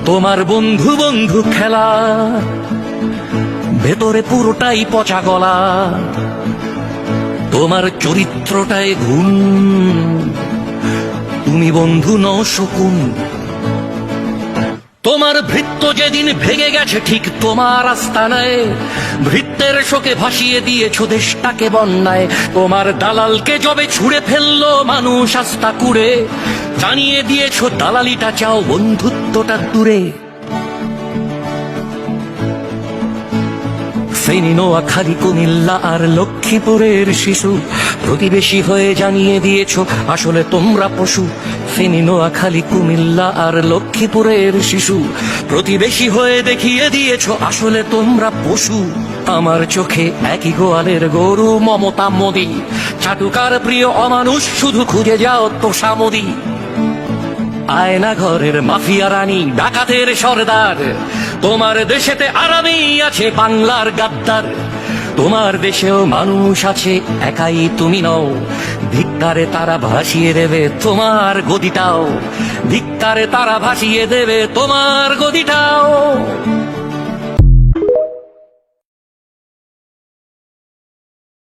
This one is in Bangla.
তোমার বন্ধু বন্ধু খেলা, ভেতরে পুরোটাই পচা গলা। তোমার চরিত্রটায় ঘুম, তুমি বন্ধু নও শকুন। তোমার ভৃত্য যেদিন ভেঙে গেছে ঠিক তোমার আস্তানায়, ভৃত্যের শোকে ভাসিয়ে দিয়েছো দেশটাকে বন্যায়। তোমার দালালকে যবে ছুঁড়ে ফেললো মানুষ আস্থা কুড়ে, জানিয়ে দিয়েছো দালালিটা চাও, বন্ধুত্বটা দূরে। ফেনী, নোয়াখালী, কুমিল্লা আর লক্ষ্মীপুরের শিশু প্রতিবেশী হয়ে জানিয়ে দিয়েছো আসলে তোমরা পশু। ফেনী, নোয়াখালী, কুমিল্লা আর লক্ষ্মীপুরের শিশু প্রতিবেশী হয়ে দেখিয়ে দিয়েছো আসলে তোমরা পশু। আমার চোখে একই গোয়ালের গরু মমতা মোদি, চাটুকার প্রিয় অমানুষ শুধু খুঁজে যাও তোষামোদি। আয়না ঘরের মাফিয়া রানী, ডাকাতের সর্দার, তোমার দেশেতে আরামে আছে বাংলার গাদ্দার। তোমার দেশেও মানুষ আছে, একাই তুমি নও। ধিক্কারে তারা ভাসিয়ে দেবে তোমার গদিটাও, ধিক্কারে তারা ভাসিয়ে দেবে তোমার গদিটাও।